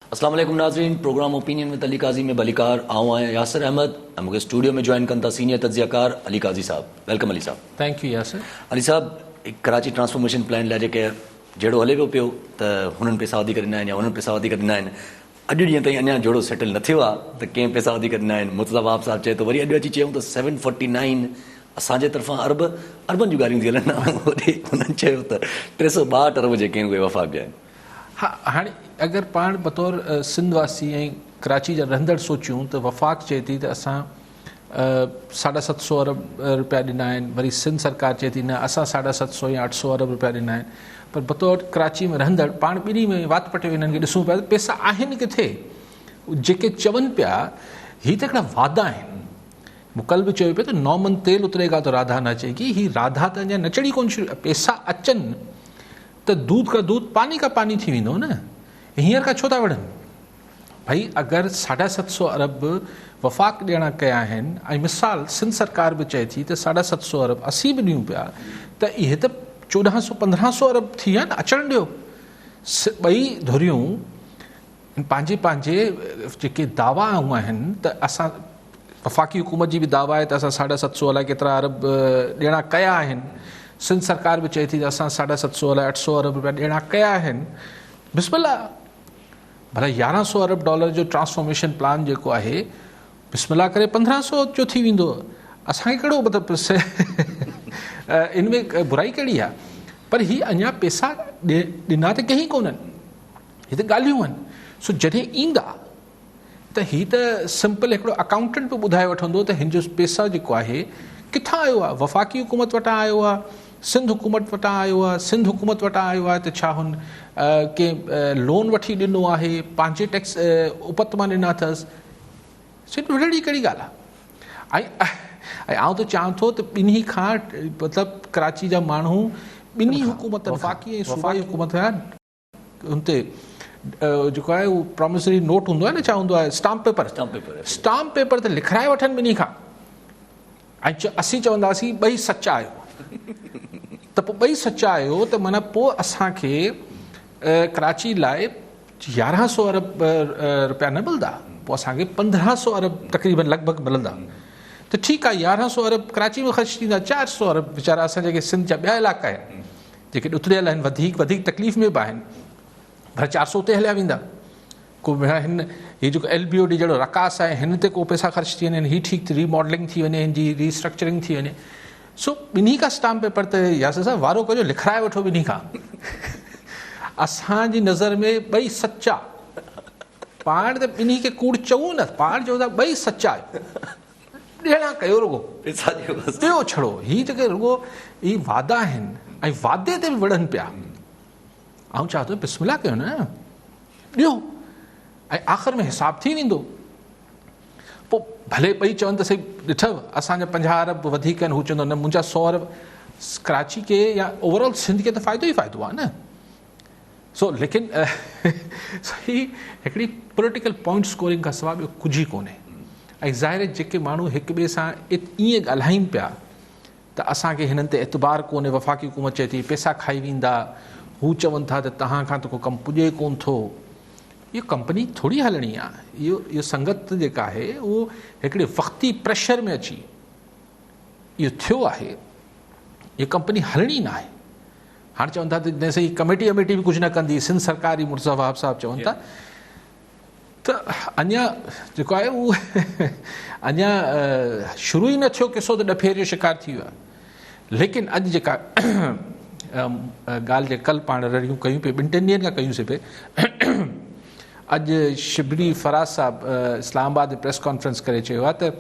अस्सलाम वालेकुम नाज़रीन, प्रोग्राम ओपिनियन विद अली काजी में बलिकार आऊँ आए यासिर अहमद ऐं मूंखे स्टूडियो में जॉइन कनि था सीनियर तज्ज़ियाकार Ali Qazi sahab. Welcome Ali sahab. Thank you Yasir. Ali sahab, Karachi transformation plan लाइ जेके जहिड़ो हले पियो त हुननि पैसा वधीक ॾिना आहिनि या हुननि पैसा वधीक ॾिना आहिनि, अॼु ॾींहं ताईं अञा जहिड़ो सेटल न थियो आहे त कंहिं पैसा वधीक ॾिना आहिनि। मुर्तज़ा वहाब साहब चए थो, वरी अॼु अची चयूं त 749 असांजे तरफ़ां अरबनि जूं ॻाल्हियूं थी हलनि, होॾे हुननि चयो त 362 अरब जेके आहिनि उहे वफ़ाक़ जा आहिनि। हाँ, हाणे अगरि पाण बतौर सिंध वासी ऐं कराची जा रहंदड़ सोचियूं त वफ़ाक़ चए थी त असां 750 अरब रुपया ॾिना आहिनि, वरी सिंध सरकार चए थी न असां 750 या 800 अरब रुपया ॾिना आहिनि, पर बतौर कराची में रहंदड़ पाण ॿिन्ही में वात पटे हिननि खे ॾिसूं पिया त पैसा आहिनि किथे। जेके चवनि पिया हीअ त हिकिड़ा वादा आहिनि। मूं कल्ह बि चयो पियो त 9 मन तेल उतरेगा तो राधा न अचेगी। हीअ राधा त अञा न चढ़ी कोन शुरू, पैसा अचनि त दूध का दूध पानी का पानी थी वेंदो न, हींअर खां छो था वठनि भाई। अगरि 750 अरब वफ़ाक़ ॾियणा कया आहिनि ऐं मिसाल सिंध सरकार बि चए थी त 750 अरब असीं बि ॾियूं पिया, त इहे त 1400-1500 अरब थी विया न, अचणु ॾियो। ॿई धुरियूं पंहिंजे पंहिंजे जेके दावा आहिनि त असां वफ़ाक़ी हुकूमत जी बि दावा आहे त असां 750 अलाए केतिरा अरब ॾियणा कया आहिनि, सिंध सरकार बि चए थी त असां 750 अलाए 800 अरब रुपया ॾियणा कया आहिनि। बिस्मिल्लाह, भला 1100 अरब डॉलर जो ट्रांसफॉर्मेशन प्लान जेको आहे बिस्मिल्लाह करे 1500 जो थी वेंदो। असांखे कहिड़ो मतिलबु इन में बुराई कहिड़ी आहे? पर हीअ अञा पैसा ॾिना त कहीं कोन्हनि, हीअ त ॻाल्हियूं आहिनि। सो जॾहिं ईंदा त हीअ त सिंपल हिकिड़ो अकाउंटेंट बि ॿुधाए वठंदो त हिन जो पैसा जेको आहे किथां आयो आहे। वफ़ाक़ी हुकूमत वटां आयो आहे, सिंध हुकूमत वटां आयो आहे, सिंध हुकूमत वटां आयो आहे त छा हुन कंहिं लोन वठी ॾिनो आहे, पंहिंजे टैक्स उपत मां ॾिना अथसि। सिंध वॾी कहिड़ी ॻाल्हि आहे। ऐं आउं त चाहियां थो त ॿिन्ही खां मतिलबु कराची जा माण्हू ॿिन्ही हुकूमत वफ़ाक़ी ऐं सूबाई हुकूमत खां हुन ते जेको आहे उहो प्रॉमिसरी नोट हूंदो आहे न, छा हूंदो आहे, स्टाम्प पेपर ते लिखाए वठनि ॿिन्ही खां। ऐं असीं चवंदासीं ॿई सचा आहियो, त पोइ ॿई सचा आहियो त माना पोइ असांखे कराची लाइ 1100 अरब रुपया न मिलंदा, पोइ असांखे 1500 अरब तक़रीबन लॻभॻि मिलंदा। त ठीकु आहे, 1100 अरब कराची में ख़र्च थींदा, 400 अरब वीचारा असां जेके सिंध जा ॿिया इलाइक़ा आहिनि जेके ॾुतरियल आहिनि, वधीक तकलीफ़ में बि आहिनि, पर 400 ते हलिया वेंदा। को हिन हीअ जेको LBOD जहिड़ो रकास आहे हिन ते को पैसा ख़र्च थी वञे, हीअ ठीकु रीमॉडलिंग थी वञे, हिन जी रीस्ट्रक्चरिंग थी वञे। सो ॿिन्ही खां स्टाम्प पेपर ते यासिर साहब वारो कजो, लिखाए वठो ॿिन्ही खां। असांजी नज़र में ॿई सचा, पाण त ॿिन्ही खे कूड़ चऊं न, पाण चऊं था ॿई सचा आहियो, ॾियणा कयो रुगो ॿियो छड़ो। हीअ जेके रुगो हीअ वादा आहिनि ऐं वादे ते बि विढ़नि पिया। ऐं चाहियां थो बिस्मिल्लाह कयो न, ॾियो ऐं आख़िर में हिसाब थी वेंदो। पोइ भले ॿई चवनि त सही, ॾिठव असांजा 50 अरब वधीक आहिनि, हू चवंदो न मुंहिंजा 100 अरब। कराची खे या ओवरऑल सिंध खे त फ़ाइदो ई फ़ाइदो आहे न। सो लेकिन सही हिकिड़ी पॉलिटिकल पॉइंट स्कोरिंग खां सवाइ ॿियो कुझु ई कोन्हे। ऐं ज़ाहिर जेके माण्हू हिक ॿिए सां ईअं ॻाल्हाइनि पिया त असांखे हिननि ते एतबार कोन्हे, वफ़ाक़ी हुकूमत चए थी पैसा खाई वेंदा, हू चवनि था त तव्हां खां त को कमु पुॼे कोन थो। इहो कंपनी थोरी हलणी आहे। इहो संगत जेका आहे उहो हिकिड़े वक़्ती प्रेशर में अची इहो थियो आहे। इहा कंपनी हलणी न आहे। हाणे चवनि था त जैसे ही कमेटी बि कुझु न कंदी, सिंध सरकार ई मुर्तज़ा वहाब साहब चवनि था त अञा जेको आहे उहो अञा शुरू ई न थियो किसो त ॾफेर जो शिकार थी वियो आहे। लेकिन अॼु जेका ॻाल्हि जे कल्ह पाण रड़ियूं कयूं पिए, 2-3 ॾींहंनि खां कयूंसीं पिए। अॼु शिबली फराज साहब इस्लामाबाद में प्रेस कॉन्फ्रेंस करे चयो आहे त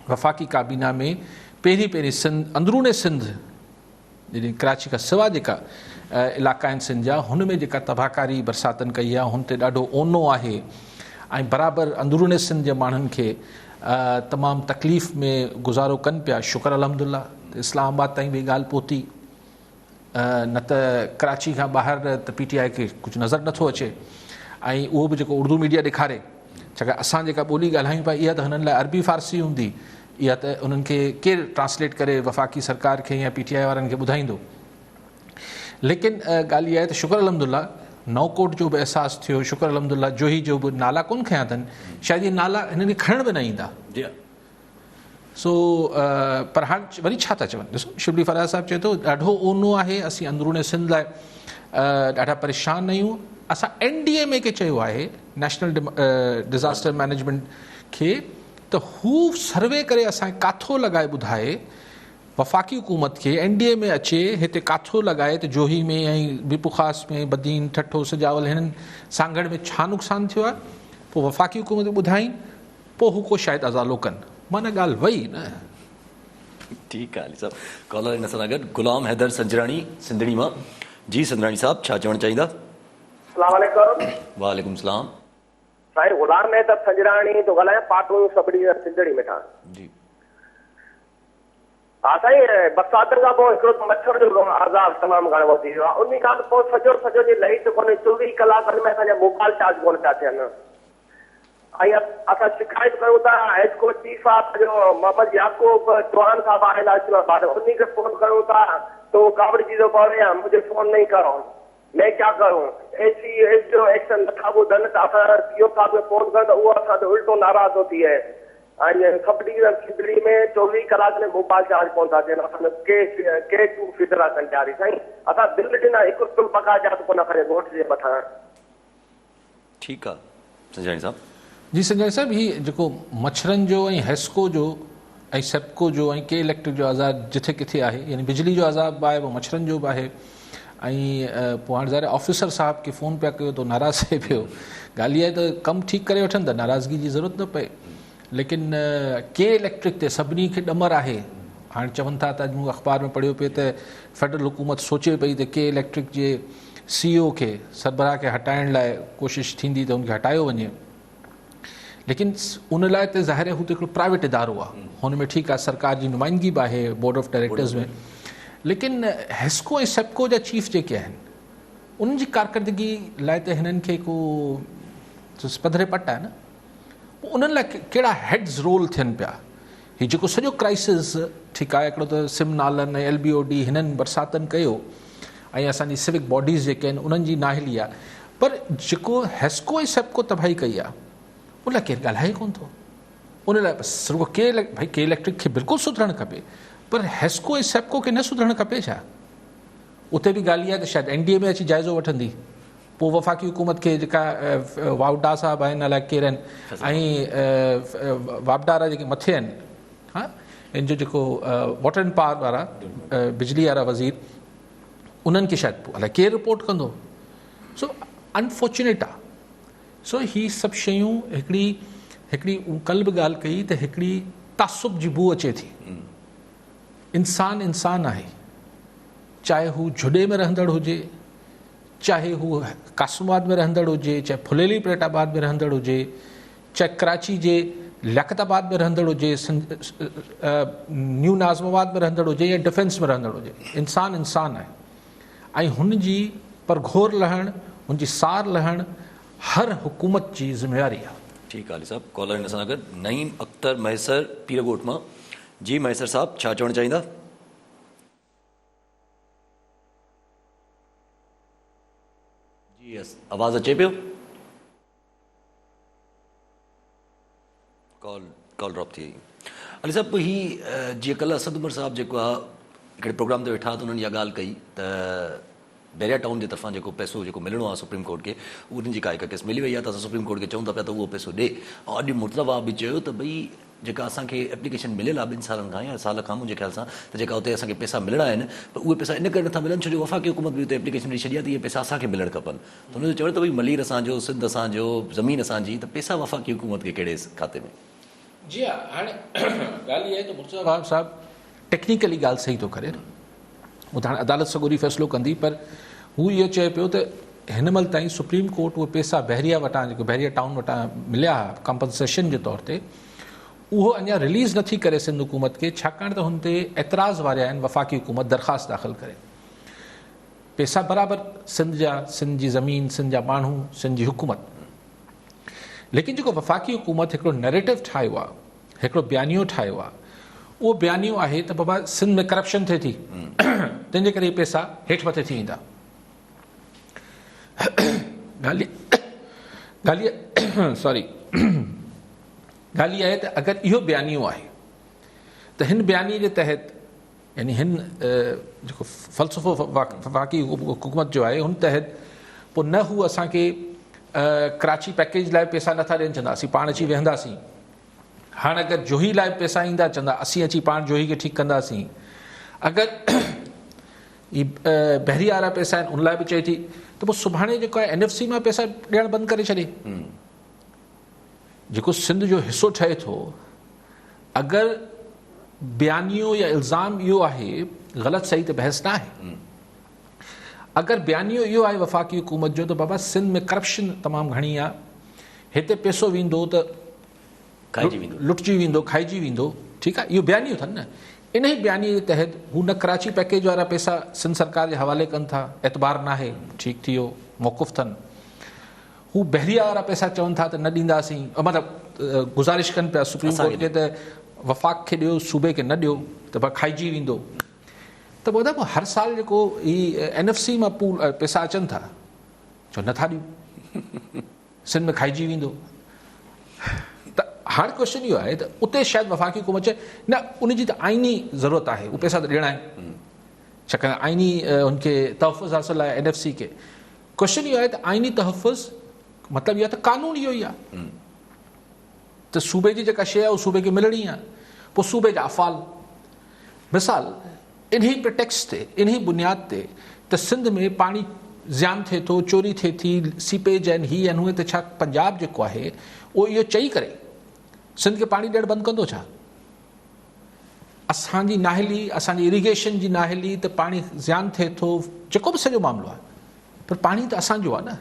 वफ़ाक़ी काबीना में पहिरीं सिंध, अंदरूने सिंध जॾहिं कराची खां सवाइ जेका इलाइक़ा आहिनि सिंध जा, हुन में जेका तबाहकारी बरसातनि कई आहे हुन ते ॾाढो ओनो आहे ऐं बराबरि अंदरूने सिंध जे माण्हुनि खे तमामु तकलीफ़ में गुज़ारो कनि पिया। शुक्र अल्हम्दुलिल्लाह त इस्लामाबाद ताईं बि ॻाल्हि पहुती, न त कराची खां ॿाहिरि त PTI खे कुझु नज़र नथो अचे। ऐं उहो बि जेको उर्दू मीडिया ॾेखारे, छाकाणि असां जेका ॿोली ॻाल्हायूं पिया इहा त हुननि लाइ अरबी फ़ारसी हूंदी, इहा त उन्हनि खे केरु ट्रांसलेट करे वफ़ाक़ी सरकार खे या PTI वारनि खे ॿुधाईंदो। लेकिन ॻाल्हि इहा आहे त शुक्र अल्हम्दुलिल्लाह नौकोट जो बि अहसासु थियो, शुक्र अलहमदुल्ला जोही जो बि नाला कोन खयां अथनि, शायदि ये नाला हिननि खे खणण बि न ईंदा। सो पर हाणे वरी छा था चवनि, ॾिसो शिबली फराज साहिबु चए थो ॾाढो ऊनो आहे, असीं अंदरूने सिंध लाइ ॾाढा परेशान आहियूं। असां NDMA खे चयो आहे, नेशनल डिज़ास्टर मैनेजमेंट खे, त हू सर्वे करे असांखे काथो लॻाए ॿुधाए वफ़ाक़ी हुकूमत खे, NDMA अचे हिते काथो लॻाए त जोही में ऐं बीपुखास में, बदीन, ठठो, सजावल हिननि सांगड़ में छा नुक़सानु थियो आहे, पोइ वफ़ाक़ी हुकूमत ॿुधाइनि, पोइ हू को शायदि अज़ालो कनि। माना ॻाल्हि वई न। ठीकु आहे अली साहब। कॉलर हिन सां गॾु गुलाम हैदर संजराणी सिंधड़ी मां। जी संजराणी साहब, छा चवणु चाहींदा? अस्सलाम वालेकुम। वालेकुम सलाम। साईं गुलाम हैदर संजराणी तो ॻाल्हायां, पाटू सबड़ी सिंधड़ी में था। जी हा साईं, बरसातुनि खां पोइ हिकिड़ो मच्छर जो आज़ाब तमामु घणो वधी वियो आहे। उन खां पोइ सॼो जी लाइट कोन्हे, 24 कलाकनि में असांजा मोबाइल चार्ज कोन पिया थियनि। ऐं असां शिकायत कयूं था हेडको चीफ ऑफ जो मोहम्मद याकूब चौहान साहब आयल आहे इस्लामाबाद, उन्हीं के फोन करूं था तो कावड़ जी जो बोल रहे हैं मुझे फोन नहीं करो, मैं क्या करूं? एस जो एक्शन नथा ॿुधनि त असां सीओ साहब खे फोन कयूं त उहो असां ते उल्टो नाराज़ थो थिए। ऐं खपड़ी सिंधड़ी में 24 कलाक में मोबाइल चार्ज कोन था थियनि। असां के टू फिदरा कनि ॾियारी साईं, असां दिलि ॾिना हिकु रुपयो पघार ॾिया त कोन असांजे घोट जे मथां। ठीकु आहे संजराणी साहब। जी संजय साहब, ही जेको मच्छरनि जो ऐं हेस्को जो ऐं सेप्को जो ऐं के इलेक्ट्रिक जो अज़ाब जिथे किथे आहे, यानी बिजली जो अज़ाब बि आहे, पोइ मच्छरनि जो बि आहे। ऐं पोइ हाणे ज़ाहिर ऑफिसर साहब खे फ़ोन पिया कयो त नाराज़ थिए पियो। ॻाल्हि इहा आहे त कमु ठीकु करे वठनि त नाराज़गी जी ज़रूरत न पए, लेकिन के इलेक्ट्रिक ते सभिनी खे ॾमर आहे। हाणे चवनि था त अॼु मूं अख़बार में पढ़ियो पिए त फेडरल हुकूमत सोचे पई त के इलेक्ट्रिक जे CEO खे, सरबराह खे हटाइण लाइ कोशिशि थींदी त उनखे हटायो वञे। लेकिन उन लाइ त ज़ाहिर आहे हू त हिकिड़ो प्राइवेट इदारो आहे, हुन में ठीकु आहे सरकार जी नुमाइंदगी बि आहे बोर्ड ऑफ डायरेक्टर्स में। लेकिन हेस्को ऐं सेप्को जा चीफ जेके आहिनि, उन्हनि जी कारकर्दगी लाइ त हिननि खे को पधरे पट आहे न। उन्हनि लाइ कहिड़ा हेड्स रोल थियनि पिया। हीउ जेको सॼो क्राइसिस, ठीकु आहे, हिकिड़ो त सिम नालनि ऐं LBOD हिननि बरसातनि कयो ऐं असांजी सिविक बॉडीज़ जेके आहिनि उन्हनि जी नाहिली आहे, पर जेको हेस्को ऐं सेप्को तबाही कई आहे उन लाइ केरु ॻाल्हाए कोन थो। उन लाइ बसि रुगो भाई के इलेक्ट्रिक खे बिल्कुलु सुधरणु खपे, पर हेस्को ऐं सेप्को खे न सुधरणु खपे छा? उते बि ॻाल्हि इहा आहे त शायदि NDMA अची जाइज़ो वठंदी, पोइ वफ़ाक़ी हुकूमत खे जेका वावडा साहब आहिनि अलाए केरु आहिनि ऐं वापडारा जेके मथे आहिनि, हा, इन जो जेको वाटर एंड पावर वारा बिजली वारा वज़ीर, उन्हनि खे शायदि पोइ अलाए केरु रिपोर्ट कंदो। सो अनफॉर्चुनेट आहे। सो ही सभु शयूं हिकिड़ी कल्ह बि ॻाल्हि कई त हिकिड़ी तासुब जी बू अचे थी। इंसान आहे, चाहे हू जुडे में रहंदड़ हुजे, चाहे हू कासमाबाद में रहंदड़ हुजे, चाहे फुलेली परेटाबाद में रहंदड़ हुजे, चाहे कराची जे लियाकताबाद में रहंदड़ हुजे, न्यू नाज़माबाद में रहंदड़ हुजे या डिफेंस में रहंदड़ हुजे, इंसान आहे। ऐं हुन जी परघोर लहण, हुनजी सार लहण हर हुकूमत जी ज़िम्मेवारी आहे। ठीकु आहे अली साहब। कॉलर हिन सां गॾु नईम अख्तर मैसर पीरगोट मां। जी मैसर साहब, छा चवणु चाहींदा? जी आवाज़ अचे पियो? कॉल ड्रॉप थी वई। अली साहब, ही जीअं कल्ह असद उमर साहब जेको आहे हिकिड़े प्रोग्राम ते वेठा त उन्हनि इहा ॻाल्हि कई त बैरिया टाउन जे तरफ़ां जेको पैसो जेको मिलणो आहे सुप्रीम कोर्ट खे, उन्हनि जी का हिकु केस मिली वई आहे त असां सुप्रीम कोर्ट खे चऊं था पिया त उहो पैसो ॾे। ऐं अॼु मुर्तज़ा बि चयो त भई जेका असांखे एप्लीकेशन मिलियल आहे 2 सालनि खां या साल खां मुंहिंजे ख़्याल सां, त जेका उते असांखे पैसा मिलणा आहिनि, पर उहे पैसा इन करे नथा मिलनि छो जो वफ़ाक़ी हुकूमत बि उते एप्लीकेशन ॾेई छॾी आहे त इहे पैसा असांखे मिलणु खपनि। त हुनजो चवणु त भई मलीर असांजो, सिंध असांजो, ज़मीन असांजी, त पैसा वफ़ाक़ी हुकूमत खे कहिड़े खाते में? जी हा, हाणे ॻाल्हि इहा आहे त मुर्तज़ा साहब टेक्निकली ॻाल्हि सही थो करे, उहो त हाणे अदालत सॻोरी फ़ैसिलो कंदी, पर हू इहो चए पियो त हिन महिल ताईं सुप्रीम कोर्ट उहे पैसा बहरिया वटां, जेको बहरिया टाउन वटां मिलिया कंपनसेशन जे तौर ते, उहो अञा रिलीज़ नथी करे सिंध हुकूमत खे, छाकाणि त हुन ते एतिराज़ वारा आहिनि वफ़ाक़ी हुकूमत दरख़्वास्त दाख़िल करे। पैसा बराबरि सिंध जा, सिंध जी ज़मीन, सिंध जा माण्हू, सिंध जी हुकूमत। लेकिन जेको वफ़ाक़ी हुकूमत हिकिड़ो नैरेटिव ठाहियो आहे, हिकिड़ो बयानियो ठाहियो आहे, उहो बयानियो आहे त बाबा सिंध में करप्शन थिए थी, तंहिंजे करे पैसा हेठि मथे थी ईंदा। सॉरी ॻाल्हि इहा आहे त अगरि इहो बयानियो आहे त हिन बयानी जे तहत यानी हिन जेको फ़लसफ़ो वफ़ाक़ी हुकूमत जो आहे हुन तहत पोइ न हू असांखे कराची पैकेज लाइ पैसा नथा ॾियनि, चवंदा असीं पाण अची वेहंदासीं। हाणे अगरि जोही लाइ पैसा ईंदा चवंदा असीं अची पाण जोही खे ठीकु कंदासीं। अगरि ही बहरी वारा पैसा आहिनि उन लाइ बि चए थी त पोइ सुभाणे जेको आहे NFC मां पैसा ॾियणु बंदि करे छॾे। जेको सिंध जो हिसो ठहे थो, अगरि बयानियो या इल्ज़ाम इहो आहे, ग़लति सही त बहस न आहे, अगरि बयानियो इहो आहे वफ़ाक़ी हुकूमत जो त बाबा सिंध में करप्शन तमामु घणी आहे, हिते पैसो वेंदो त लुटिजी वेंदो, खाइजी वेंदो, ठीकु आहे, इहो बयानियो अथनि न। इन ई बयानी जे तहत हू न कराची पैकेज वारा पैसा सिंध सरकार जे हवाले कनि था, एतबार न आहे, ठीकु थी वियो, मौक़ुफ़ अथनि। हू बहरिया वारा पैसा चवनि था त न ॾींदासीं, मतिलबु गुज़ारिश कनि पिया सुप्रीम कोर्ट खे त वफ़ाक़ खे ॾियो, सूबे खे न ॾियो त भाई खाइजी वेंदो। त ॿुधा पोइ हर साल जेको ही NFC मां पूल पैसा अचनि था, छो नथा ॾियूं, सिंध में खाइजी वेंदो। त हाणे क्वेश्चन इहो आहे त उते शायदि वफ़ाक़ी हुकूमत चए न उनजी त आइनी ज़रूरत आहे, उहे पैसा त ॾियणा आहिनि, छाकाणि आइनी हुनखे तहफ़ुज़ हासिलु आहे NFC खे। क्वेश्चन इहो आहे त आइनी तहफ़ुज़ मतिलबु इहो आहे त कानून इहो ई आहे त सूबे जी जेका शइ आहे उहा सूबे खे मिलणी आहे। पोइ सूबे जा अफ़ाल मिसाल इन ई प्रिटेक्स्ट ते, इन ई बुनियाद ते त सिंध में पाणी ज़ियान थिए थो, चोरी थिए थी, सीपेज आहिनि, ही आहिनि, उहे त छा पंजाब जेको आहे उहो इहो चई करे सिंध खे पाणी ॾियणु बंदि कंदो छा? असांजी नाहेली, असांजी इरिगेशन जी नाहेली त पाणी ज़ियान थिए थो, जेको बि सॼो मामिलो आहे, पर पाणी त असांजो आहे न,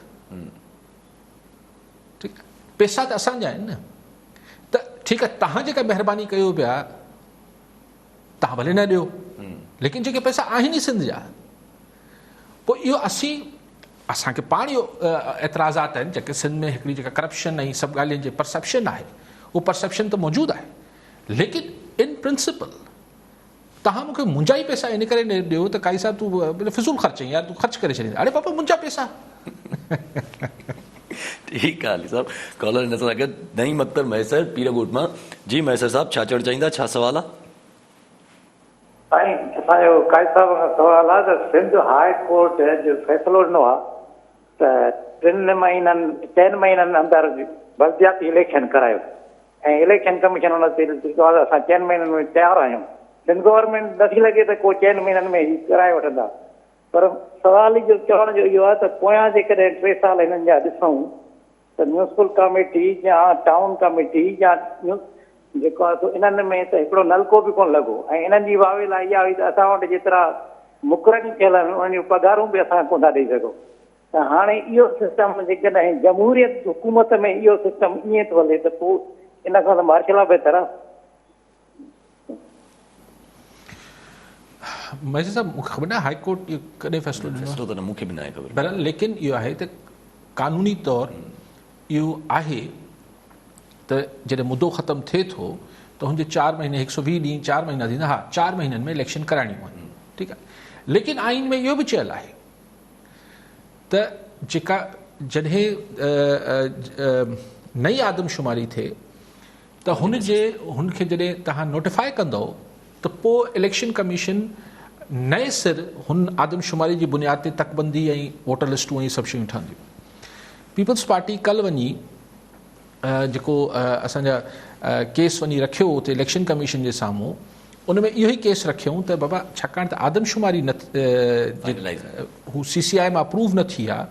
ठीकु आहे, पैसा त असांजा आहिनि न। त ठीकु आहे, तव्हां जेका महिरबानी कयो पिया तव्हां भले न ॾियो, लेकिन जेके पैसा आहिनि ई सिंध जा, पोइ इहो असांखे पाण इहो एतिराज़ात आहिनि जेके सिंध में हिकिड़ी जेका करप्शन ऐं सभु ॻाल्हियुनि जे परसेप्शन आहे, उहो परसेप्शन त मौजूदु आहे, लेकिन इन प्रिंसिपल तव्हां मूंखे मुंहिंजा ई पैसा इन करे न ॾियो त काई साहब तूं फिज़ूल ख़र्च यार, तूं ख़र्च करे छॾींदा, अरे बाबा मुंहिंजा पैसा। ठीकु आहे अली साहब, कॉलर हिन सां गॾु नईं मक्तर मैसर पीरगोट मां। जी मैसर साहब, छा चवणु चाहींदा, छा सुवाल आहे? साईं, असांजो काइद साहब खां सुवाल आहे त सिंध हाई कोर्ट जो फ़ैसिलो ॾिनो आहे त 4 महीननि अंदरि बलदियाती इलेक्शन करायो, ऐं इलेक्शन कमीशन हुन ते चयो आहे असां 4 महीननि में तयारु आहियूं। सिंध गवर्नमेंट नथी लॻे त को 4 महीननि में ही कराए वठंदा, पर सवाल जो चवण जो इहो आहे त पोयां जेकॾहिं 3 साल हिननि जा ॾिसूं त म्यूनिसिपल कमेटी या टाउन कमेटी या जेको आहे इन्हनि में त हिकिड़ो नलको बि कोन लॻो, ऐं इन्हनि जी वावेला इहा हुई त असां वटि जेतिरा मुक़ररी थियल आहिनि उन्हनि जूं पघारूं बि असां कोन था ॾेई सघूं। त हाणे इहो सिस्टम जेकॾहिं जमहूरियत हुकूमत में इहो सिस्टम ईअं थो हले त पोइ इन खां त मार्शल लॉ बहितर आहे। मैसेज साहब मूंखे ख़बर न आहे हाई कोर्ट इहो कॾहिं फ़ैसिलो ॾिनो फ़ैसिलो त मूंखे बि न आहे ख़बर, बहरहाल लेकिन इहो आहे त क़ानूनी तौरु इहो आहे त जॾहिं मुदो ख़तमु थिए थो त हुनजे 4 महीने 120 ॾींहं 4 महीना थींदा, हा 4 महीननि में इलेक्शन कराइणियूं आहिनि, ठीकु आहे। लेकिन आइन में इहो बि चयलु आहे त जेका जॾहिं नई आदमशुमारी थिए त हुनखे जॾहिं तव्हां नोटिफाई कंदो त पोइ इलेक्शन कमीशन नए सिर हुन आदमशुमारी जी बुनियाद ते तकबंदी ऐं वोटर लिस्टूं ऐं सभु शयूं ठहंदियूं। पीपल्स पार्टी कल्ह वञी जेको असांजा केस वञी रखियो उते इलेक्शन कमीशन जे साम्हूं, उन में इहो ई केस रखियऊं त बाबा छाकाणि त आदमशुमारी हू CCI मां अप्रूव न थी आहे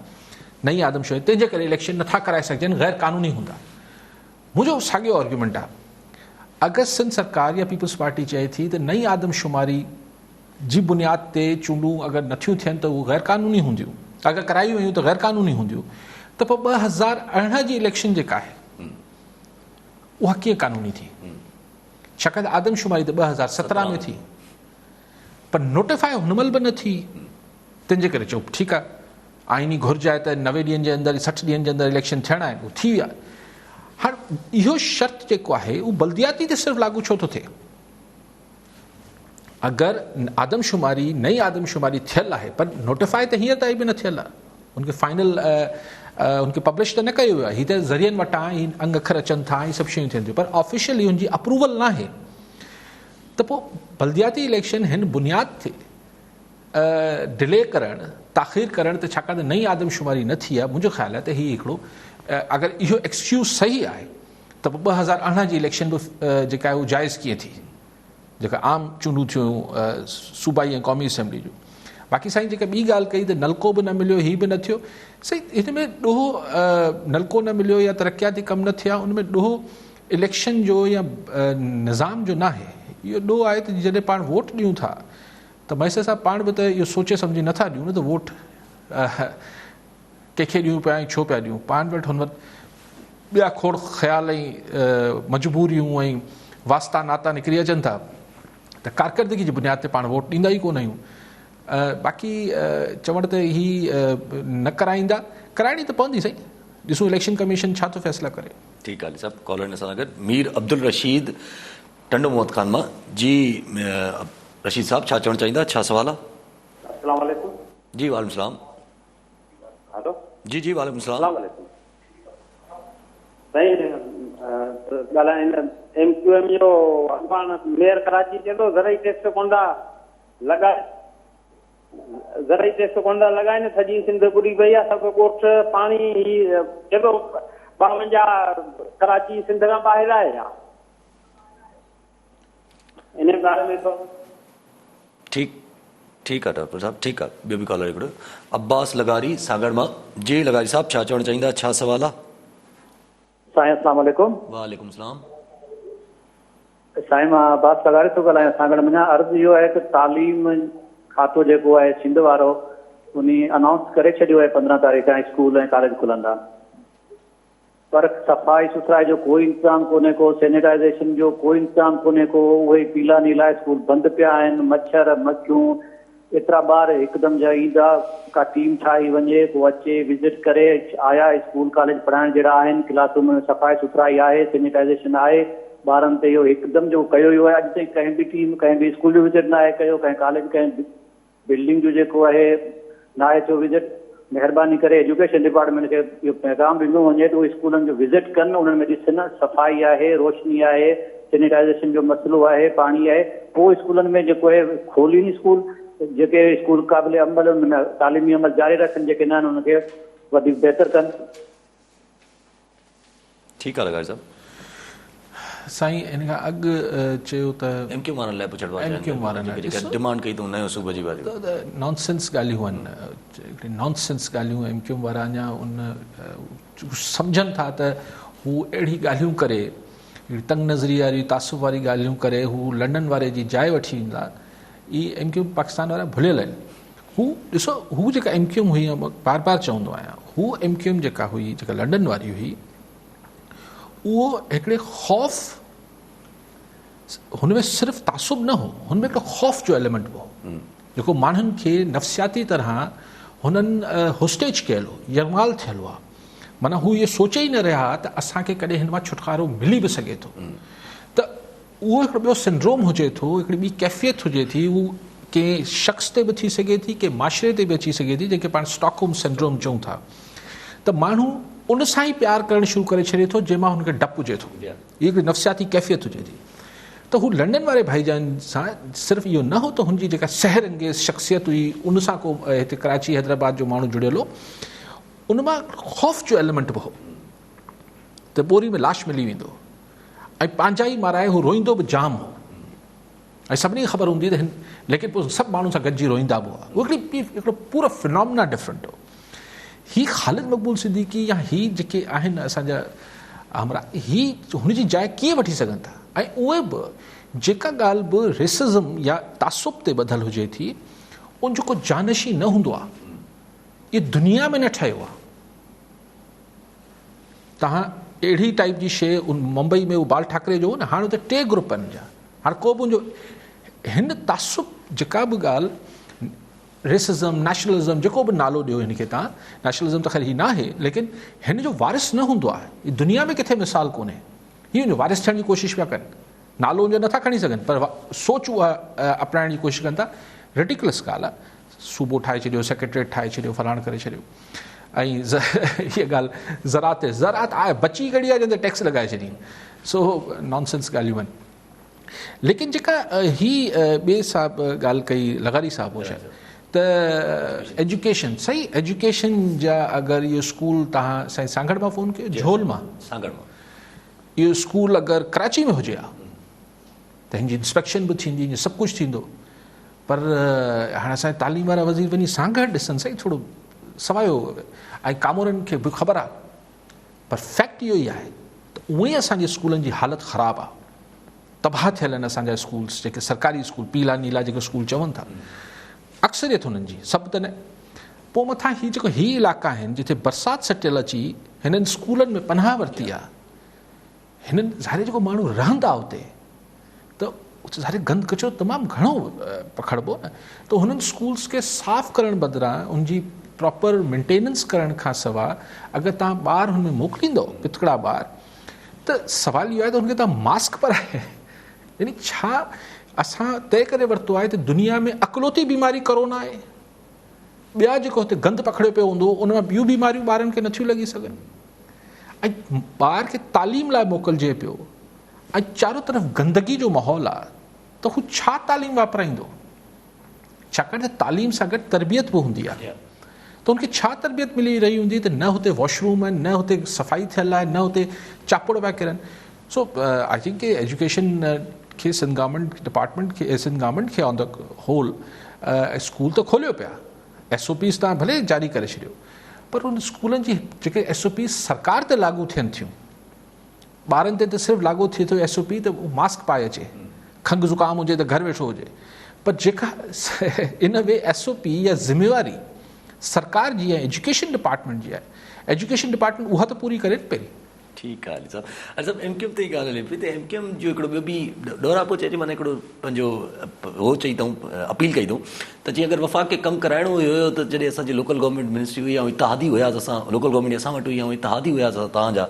नई आदमशुमारी, तंहिंजे करे इलेक्शन नथा कराए सघजनि, गैर क़ानूनी हूंदा। मुंहिंजो साॻियो आर्ग्यूमेंट आहे, अगरि सिंध सरकार या पीपल्स पार्टी चए थी त नई आदमशुमारी जी बुनियाद ते चूंडूं अगरि नथियूं थियनि त उहे गैर क़ानूनी हूंदियूं, अगरि करायूं वयूं त गैर क़ानूनी हूंदियूं, त पोइ 2018 जी इलेक्शन जेका आहे उहा कीअं क़ानूनी थी? छाकाणि त आदमशुमारी त 2017 में थी, पर नोटिफाई हुनमहिल बि न थी, तंहिंजे करे चओ ठीकु आहे आइनी घुर्ज आहे त 90 ॾींहंनि जे अंदरि 60 ॾींहंनि जे अंदरि इलेक्शन थियणा आहिनि, उहो थी विया। हाणे इहो शर्त जेको आहे उहो बल्दियाती ते सिर्फ़ु लागू छो थो थिए? अगरि आदमशुमारी नई आदमशुमारी थियल आहे पर नोटिफाई त हींअर ताईं बि न थियल आहे, उनखे फाइनल उनखे पब्लिश त न कयो वियो आहे, हीअ त ज़रियनि वटां ही अंग अखर अचनि था, ही सभु शयूं थियनि थियूं, पर ऑफिशियली हुनजी अप्रूवल न आहे। त पोइ बल्दियाती इलेक्शन हिन बुनियाद ते डिले करणु, ताख़ीर करणु, त छाकाणि त नई आदमशुमारी न थी आहे, मुंहिंजो ख़्यालु आहे त हीउ हिकिड़ो अगरि इहो एक्सक्यूज़ सही आहे त पोइ 2018 जी इलेक्शन बि जेका आहे उहा जाइज़ कीअं थी, जेका आम चूंडूं थियूं सूबाई ऐं क़ौमी असेंबली जूं। बाक़ी साईं जेका ॿी ॻाल्हि कई त नलको बि न मिलियो, हीअ बि न थियो, साईं हिन में ॾोहो नलको न मिलियो या तरक़ियाती कम न थिया, उन में ॾोहो इलेक्शन जो या निज़ाम जो न आहे। इहो ॾोहो आहे त जॾहिं पाण वोट ॾियूं था त मैसे साहब पाण बि त इहो सोचे सम्झी नथा ॾियूं न त वोट कंहिंखे ॾियूं पिया ऐं छो पिया ॾियूं। पाण वटि हुन वटि ॿिया खोड़ ख़्याल ऐं मजबूरियूं ऐं वास्ता नाता निकिरी अचनि था, त कारकर्दगी जी बुनियाद ते पाण वोट ॾींदा ई कोन आहियूं। बाक़ी चवण त ही न कराईंदा, कराइणी त पवंदी साईं, ॾिसूं इलेक्शन कमीशन छा थो फ़ैसिला करे। ठीकु आहे सभु कॉलर सां गॾु मीर अब्दुल रशीद टंडो मोहम्मद खान मां जी। रशीद साहब छा चवणु चाहींदा, छा सुवाल आहे? अस्सलाम वालेकुम। जी वालेकुम सलाम। हेलो जी जी वालेकुम सलाम। अस्सलाम वालेकुम। साईं ॻाल्हाईंदा MQM जो अॻवान मेयर कराची चए थो ज़रई टेस्ट कोंडा लॻाए, ज़रई टेस्ट कोंडा लॻाइनि, सॼी सिंध ॿुॾी पई आहे, सभु ॻोठ पाणी चए थो 52 कराची सिंध खां ॿाहिरि आहे छा इन बारे में? तो ठीकु आहे डॉक्टर साहब, ठीकु आहे। ॿियो बि कॉलर हिकिड़ो अब्बास लगारी सागर मां। जी लगारी साहब छा चवणु चाहींदा, छा सुवाल आहे? साईं अस्सलाम वालेकुम। वालेकुम सलाम। साईं मां अब्बास लगारी थो ॻाल्हायां सागर मां। अर्ज़ु इहो आहे त तालीम खातो जेको आहे सिंध वारो उन अनाउंस करे छॾियो आहे 15 तारीख़ खां स्कूल ऐं कॉलेज खुलंदा, पर सफ़ाई सुथराई जो कोई इंतज़ाम कोन्हे को, सैनिटाइज़ेशन जो कोई इंतज़ाम कोन्हे को। उहे पीला नीला स्कूल बंदि पिया आहिनि, मच्छर मक्खियूं, एतिरा ॿार हिकदमि जा ईंदा, का टीम ठाही वञे, पोइ अचे विज़िट करे आया स्कूल कॉलेज पढ़ाइण जहिड़ा आहिनि, क्लासुनि में सफ़ाई सुथराई आहे, सैनिटाइज़ेशन आहे, ॿारनि ते इहो हिकदमि जो कयो वियो आहे। अॼु ताईं कंहिं बि टीम कंहिं बि स्कूल जो विज़िट न आहे कयो, कंहिं कॉलेज कंहिं बिल्डिंग जो जेको आहे न आहे थियो विज़िट। महिरबानी करे एजुकेशन डिपार्टमेंट खे इहो पैगाम ॾिनो वञे त उहे स्कूलनि जो विज़िट कनि, उन्हनि में ॾिसनि सफ़ाई आहे, रोशनी आहे, सैनिटाइज़ेशन जो मसइलो आहे, पाणी आहे। पोइ स्कूलनि में जेको आहे खोलीनि स्कूल, जेके स्कूल क़ाबिल अमल उनमें तालीमी अमल जारी रखनि, जेके न आहिनि उनखे वधीक बहितर कनि। ठीकु आहे लगारी साहब। साईं इन खां अॻु चयो त MQM वारनि लाइ पुछणु MQM वारनि डिमांड कई अथऊं नयो सूबे जी वारी नॉनसेंस ॻाल्हियूं आहिनि, हिकिड़ी नॉनसेंस ॻाल्हियूं MQM वारा अञा उन सम्झनि था त हू अहिड़ी ॻाल्हियूं करे, तंग नज़री वारी तासुब वारी ॻाल्हियूं करे हू लंडन वारे जी जाइ वठी ईंदा। इहे MQM पाकिस्तान वारा भुलियल आहिनि। हू ॾिसो, हू जेका MQM हुई, बार बार चवंदो आहियां, हू MQM जेका हुई, जेका लंडन वारी हुई, उहो हिकिड़े ख़ौफ़, हुन में सिर्फ़ु तासुब न हो, हुन में हिकिड़ो ख़ौफ़ जो एलिमेंट हो जेको माण्हुनि खे नफ़्सियाती तरह हुननि होस्टेज कयल हो, यरमाल थियल हुआ। माना हू इहे सोचे ई न रहिया त असांखे कॾहिं हिन मां छुटकारो मिली बि सघे थो। त उहो हिकिड़ो ॿियो सिंड्रोम हुजे थो, हिकिड़ी ॿी कैफ़ियत हुजे थी, उहो कंहिं शख़्स ते बि थी सघे थी, कंहिं माशरे ते बि अची सघे थी, जेके पाण स्टॉकहोम सिंड्रोम चऊं था। त माण्हू उन सां ई प्यार करणु शुरू करे छॾे थो जंहिंमां हुनखे डपु हुजे थो, इहा हिकिड़ी नफ़्सियाती कैफ़ियत हुजे थी। त हू लंडन वारे भाईजान सां सिर्फ़ु इहो न हो त हुनजी जेका सहर अंगेज़ शख़्सियत हुई उन सां को हिते कराची हैदराबाद जो माण्हू जुड़ियल हो, उन मां ख़ौफ़ जो एलिमेंट बि हो त ॿोरी में लाश मिली वेंदो, ऐं पंहिंजा ई माराए हू रोईंदो बि जाम हो, ऐं सभिनी खे ख़बर हूंदी त हिन, लेकिन पोइ सभु माण्हू सां गॾिजी रोईंदा बि हुआ। उहो हिकिड़ो पूरो फिनोमिना डिफरेंट हो। ही ख़ालिद मक़बूल सिद्दीकी या ही जेके आहिनि असांजा हमरा, ही हुनजी जाइ कीअं वठी सघनि था? ऐं उहे बि जेका ॻाल्हि बि रेसिज़म या तासुब ते ॿधल हुजे थी, उन जो को जानशी न हूंदो आहे, इहे दुनिया में न ठहियो आहे। तव्हां अहिड़ी टाइप जी शइ उन मुंबई में उहो बाल ठाकरे जो हो न, हाणे उते 3 ग्रुप आहिनि जा, हाणे को बि उनजो हिन तासुब जेका बि ॻाल्हि रेसिज़म नेशनलिज़म जेको बि नालो ॾियो हिनखे तव्हां, नेशनलिज़म त ख़ैर ही न आहे, लेकिन हिन जो वारिस न हूंदो आहे। हीअ दुनिया में किथे मिसाल कोन्हे। हीअ हुनजो वारिस थियण जी कोशिशि पिया कनि, नालो हुनजो नथा खणी सघनि, पर सोच उहा अपनाइण जी कोशिशि कनि था। रेडिकुलस ॻाल्हि आहे। सूबो ठाहे छॾियो, सेक्रेटरीट ठाहे छॾियो, फलाण करे छॾियो। ऐं हीअ ॻाल्हि ज़रात आहे बची घड़ी आहे जंहिंते टैक्स लॻाए छॾी। सो नॉनसेंस ॻाल्हियूं आहिनि। लेकिन जेका ॿिए साहब ॻाल्हि कई लगारी साहब हो शायदि त एजुकेशन, सही एजुकेशन जा अगरि इहो स्कूल तव्हां साईं सांगड़ मां फ़ोन कयो, झोल मां सांगड़ मां, इहो स्कूल अगरि कराची में हुजे हा त हिनजी इंस्पेक्शन बि थींदी, हीअं सभु कुझु थींदो। पर हाणे असांजे तालीम वारा वज़ीर वञी सांगड़ ॾिसनि साईं, थोरो सवायो ऐं कामोरनि खे बि ख़बर आहे। पर फैक्ट इहो ई आहे त उहे ई असांजे स्कूलनि जी हालति ख़राबु आहे, तबाह थियल आहिनि असांजा स्कूल्स, जेके सरकारी स्कूल पीला नीला जेके स्कूल चवनि था, अक्सरियत हुननि जी, सभु त न। पोइ मथां हीअ जेको इलाइक़ा आहिनि जिथे बरसाति सटियल अची हिननि स्कूलनि में पनाह वरिती आहे, हिननि ज़ाहिर जेको माण्हू रहंदा उते त उते ज़ाहिर गंद कचरो तमामु घणो पखड़बो न। त हुननि स्कूल्स खे साफ़ करण बदिरां उनजी प्रॉपर मेंटेनेंस करण खां सवाइ अगरि तव्हां ॿार हुन में मोकिलींदो, पितकड़ा ॿार, त सवाल इहो आहे त हुनखे तव्हां मास्क पाराए, यानी छा असां तय करे वरितो आहे त दुनिया में अकलौती बीमारी कोरोना आहे, ॿिया जेको हुते गंद पखड़ियो पियो हूंदो उन मां ॿियूं बीमारियूं ॿारनि खे नथियूं लॻी सघनि। ऐं ॿार खे तालीम लाइ मोकिलिजे पियो ऐं चारो तरफ़ गंदगी जो माहौल आहे, त हू छा तालीम वापराईंदो? छाकाणि त तालीम सां गॾु तरबियत बि हूंदी आहे, त हुनखे छा तरबियत मिली रही हूंदी त न हुते वॉशरूम आहिनि, न हुते सफ़ाई थियल आहे, न हुते चापड़ पिया किरनि। सो आई थिंक कि एजुकेशन खे सिंध गवर्नमेंट खे ऑन द होल स्कूल त खोलियो पिया, SOPs तव्हां भले जारी करे छॾियो, पर उन स्कूलनि जी जेके SOPs सरकार ते लागू थियनि थियूं, ॿारनि ते त सिर्फ़ु लागू थिए थो SOP त मास्क पाए अचे, खंघि ज़ुकाम हुजे त घर वेठो हुजे, पर जेका इन वे SOP या ज़िम्मेवारी सरकार जी आहे, एजुकेशन डिपार्टमेंट जी आहे, एजुकेशन डिपार्टमेंट उहा त पूरी करे पहिरीं। ठीकु आहे साहब। अच्छा MQM ते ई ॻाल्हि हले पई त MQM जो हिकिड़ो ॿियो बि ॾोरापो चइजे, माना हिकिड़ो पंहिंजो उहो चई अथऊं, अपील कई अथऊं त जीअं अगरि वफ़ाक़ खे कमु कराइणो हुयो त जॾहिं असांजी लोकल गवर्नमेंट मिनिस्ट्री हुई ऐं इतिहादी हुयासीं, असां लोकल गवर्नमेंट असां वटि हुई ऐं इतिहादी हुयासीं तव्हांजा,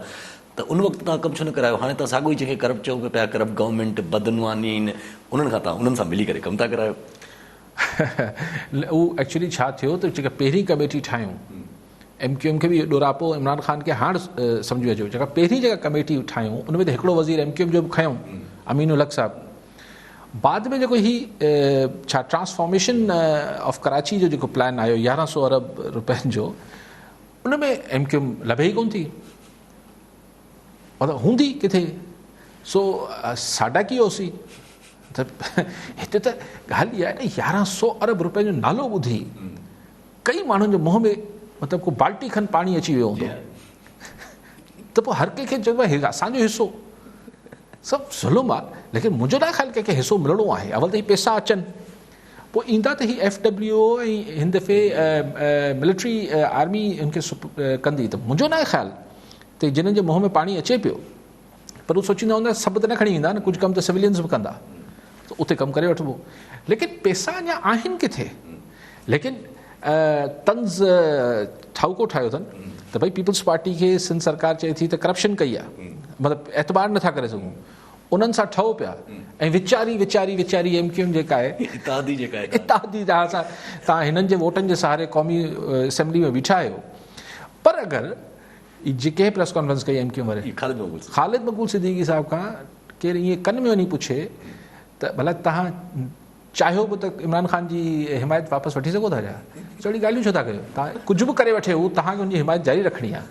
त उन वक़्तु तव्हां कमु छो न करायो? हाणे तव्हां साॻियो ई जंहिंखे करप्ट चओ पिया, करप्ट गवर्नमेंट बदनवानी आहिनि, उन्हनि खां तव्हां उन्हनि सां मिली करे कमु था करायो। उहो एक्चुअली छा थियो त जेका पहिरीं कमेटी ठाहियूं MQM खे बि ॾोरापो इमरान ख़ान खे हाणे सम्झि अचो, जेका पहिरीं जेका कमेटी ठाहियूं उन में त हिकिड़ो वज़ीर MQM जो बि खयूं, अमीन उल हक साहब। बाद में जेको छा ट्रांसफॉर्मेशन ऑफ कराची जो जेको प्लान आयो 1100 अरब रुपयनि जो, उन में MQM लभे ई कोन थी, मतिलबु हूंदी किथे। सो साडा की होसीं त हिते त ॻाल्हि इहा आहे न, 1100 अरब रुपयनि जो नालो ॿुधी कई माण्हुनि जे मुंहं में मतिलबु को बाल्टी खनि पाणी अची वियो हूंदो, त पोइ हर कंहिंखे चइबो आहे असांजो हिसो, सभु ज़ुल्म आहे। लेकिन मुंहिंजो न ख़्यालु कंहिंखे हिसो मिलणो आहे, अवल त ही पैसा अचनि, पोइ ईंदा त ही FWO ऐं हिन दफ़े मिलिट्री आर्मी हिनखे कंदी, त मुंहिंजो न ख़्यालु त जिन्हनि जे मुंहं में पाणी अचे पियो, पर उहे सोचींदा हूंदा सभु त न खणी ईंदा न, कुझु कमु त सिविलियन्स बि कंदा, त उते कमु करे वठिबो। लेकिन पैसा अञा आहिनि किथे? लेकिन तंज़ ठाउको ठाहियो अथनि त भई पीपल्स पार्टी खे सिंध सरकार चए थी त करप्शन कई आहे, मतिलबु एतबार नथा करे सघूं, उन्हनि सां ठहो पिया। ऐं विचारी MQM जेका आहे इत्तेहादी तव्हां हिननि जे वोटनि जे सहारे क़ौमी असेंबली में बीठा आहियो। पर अगरि जेके प्रेस कॉन्फ्रेंस कई MQM वारे ख़ालिद मक़बूल सिद्दीकी साहब खां केरु ईअं कन में वञी पुछे त भला तव्हां चाहियो बि त इमरान ख़ान जी हिमायत वापसि वठी सघो था छा? चोड़ी ॻाल्हियूं छो था कयो? तव्हां कुझु बि करे वठे हू, तव्हांखे हुनजी हिमायत जारी रखणी आहे।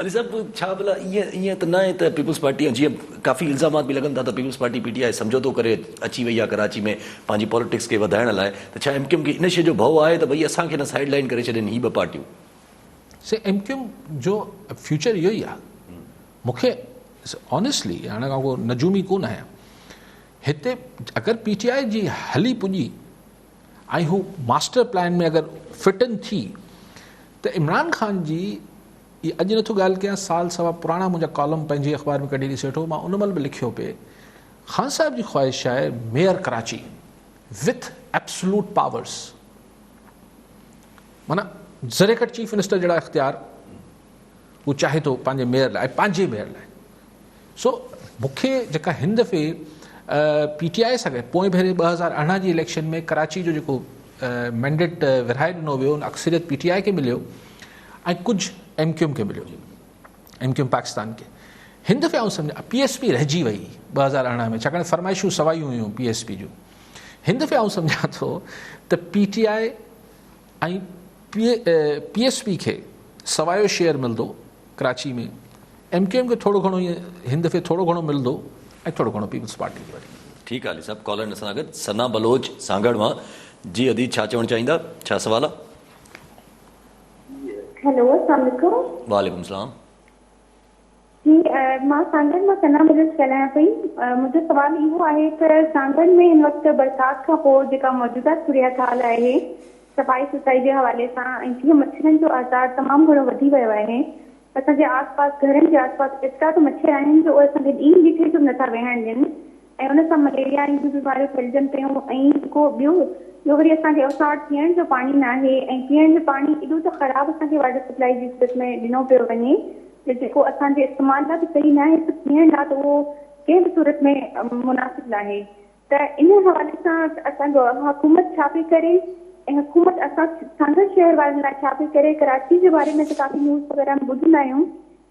अरे सभु छा भला ईअं त न आहे त पीपल्स पार्टी जीअं काफ़ी इल्ज़ामात बि लॻनि था त पीपल्स पार्टी PTI समझौतो करे अची वई आहे कराची में पंहिंजी पॉलिटिक्स खे वधाइण लाइ, त छा MQM खे इन शइ जो भउ आहे त भई असांखे न साइड लाइन करे छॾनि ही ॿ पार्टियूं? MQM जो फ्यूचर इहो ई आहे। मूंखे ऑनेस्टली हाणे खां को नजूमी कोन आहियां, हिते अगरि PTI जी हली पुॼी ऐं हू मास्टर प्लान में अगरि फिट इन थी, त इमरान ख़ान जी अॼु नथो ॻाल्हि कयां, साल सवा पुराणा मुंहिंजा कॉलम पंहिंजे अख़बार में कढी ॾिसी वठो, मां उन महिल बि लिखियो पिए, ख़ान साहिब जी ख़्वाहिश आहे mayor Karachi with absolute powers, माना ज़रे कट चीफ मिनिस्टर जहिड़ा इख्तियार उहो चाहे थो पंहिंजे मेयर लाइ। सो मूंखे जेका हिन दफ़े PTI सां गॾु पोइ भेरे 2018 जी इलेक्शन में कराची जो जेको मैंडेट विरहाए ॾिनो वियो, उन अक्सरियत PTI खे मिलियो ऐं कुझु MQM खे मिलियो, MQM पाकिस्तान खे। हिन दफ़े आउं सम्झा PSP रहिजी वई 2018 में, छाकाणि फरमाइशूं सवायूं हुयूं PSP जूं। हिन दफ़े आउं सम्झां थो त PTI ऐं PSP खे सवायो शेयर मिलंदो कराची में, MQM खे थोरो घणो ईअं हिन दफ़े थोरो घणो मिलंदो ऐं थोरो घणो पीपल्स पार्टी खे वरी। ठीकु आहे अली साहब, कॉलर सां गॾु सना बलोच सांगड़ मां। जी अदी, छा चवणु चाहींदा, छा सवाल आहे? हेलो, अस्सलाम वालेकुम। वालेकुम सलाम। जी, मां सांगड़ मां सना बलोच ॻाल्हायां पई। मुंहिंजो सवाल इहो आहे त सांगड़ में हिन वक़्तु बरसाति खां पोइ जेका मौजूदा सूरत हाल आहे सफ़ाई सुथराई जे हवाले सां, ऐं जीअं मच्छरनि जो आज़ार तमामु घणो वधी वियो आहे, असांजे आसपास घरनि जे आसपास एतिरा त मच्छर आहिनि जो उहे असांखे ॾींहुं ॾिठे जो नथा वेहण ॾियनि, ऐं उन सां मलेरिया जी बीमारियूं फैलजनि पियूं। ऐं जेको ॿियो वरी असांखे असां वटि पीअण जो पाणी न आहे, ऐं पीअण जो पाणी एॾो त ख़राबु असांखे वाटर सप्लाई जी सूरत में ॾिनो पियो वञे, जेको असांजे इस्तेमाल लाइ बि सही न आहे, पीअण लाइ त उहो कंहिं बि सूरत में मुनासिबु न आहे। त इन हवाले सां असांजो हुकूमत छा पई करे, ऐं हुकूमत असां सांगड़ शहर वारनि लाइ छा पई करे? कराची जे बारे में त काफ़ी न्यूज़ वग़ैरह में ॿुधंदा आहियूं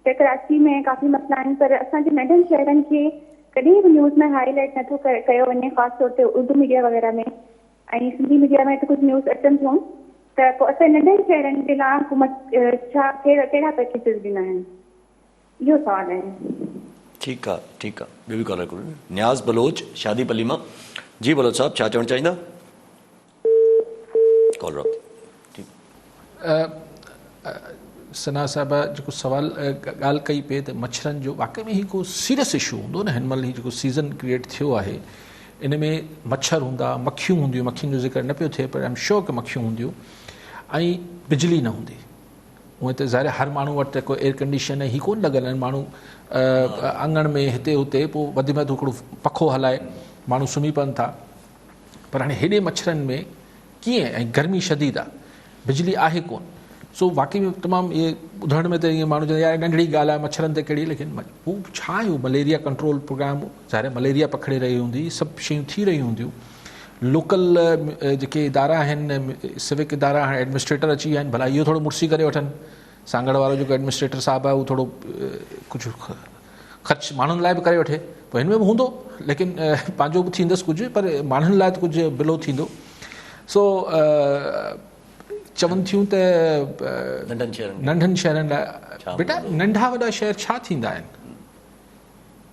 त कराची में काफ़ी मसइला आहिनि, पर असांजे नंढनि शहरनि खे कॾहिं बि न्यूज़ में हाईलाइट नथो कयो वञे, ख़ासि तौर ते उर्दू मीडिया वग़ैरह में, ऐं सिंधी मीडिया में त कुझु न्यूज़ अचनि थियूं। त पोइ असां नंढनि शहरनि जे लाइ हुकूमत छा कहिड़ा पैकेजिस ॾिना आहिनि? इहो सवाल आहे। ठीकु आहे, ठीकु आहे। ॿियो बि कॉलर करो। न्याज़ बलोच शादीपली मां। जी बलोच साहब, छा चवणु चाहींदा? कॉल रख। सना साहिबा जेको सवाल ॻाल्हि कई पिए त मच्छरनि जो वाक़ई में हिकु सीरियस इशू हूंदो न। हिन महिल ही जेको सीज़न क्रिएट थियो आहे इन में मच्छर हूंदा, मक्खियूं हूंदियूं, मक्खियुनि जो ज़िक्र न पियो थिए पर आई एम श्योर कि मक्खियूं हूंदियूं, ऐं बिजली न हूंदी। उहे त ज़ाहिर हर माण्हू वटि कोई एयर कंडीशन ही कोन लॻल आहिनि, माण्हू आंगण में हिते हुते पोइ वधि में वधि हिकिड़ो पखो हलाए माण्हू सुम्ही पवनि था, पर हाणे हेॾे मच्छरनि में कीअं? ऐं गर्मी शदीद आहे, बिजली आहे कोन। सो वाक़ई में तमामु इहे ॿुधण में त ईअं माण्हू चवंदा यार नंढड़ी ॻाल्हि आहे मच्छरनि ते कहिड़ी, लेकिन हू छा आहे? मलेरिया कंट्रोल प्रोग्राम ज़ाहिर मलेरिया पकिड़े रही हूंदी, सभु शयूं थी रही हूंदियूं। लोकल जेके इदारा आहिनि, सिविक इदारा, हाणे एडमिनिस्ट्रेटर अची विया आहिनि, भला इहो थोरो मुड़सी करे वठनि। सांगड़ वारो जेको एडमिनिस्ट्रेटर साहिबु आहे उहो थोरो कुझु ख़र्च माण्हुनि लाइ बि करे वठे, पोइ हिन में बि हूंदो, लेकिन पंहिंजो बि थींदसि कुझु, पर माण्हुनि लाइ त कुझु बिलो थींदो। सो चवनि थियूं त नंढनि शहरनि लाइ, बेटा नंढा वॾा शहर छा थींदा आहिनि?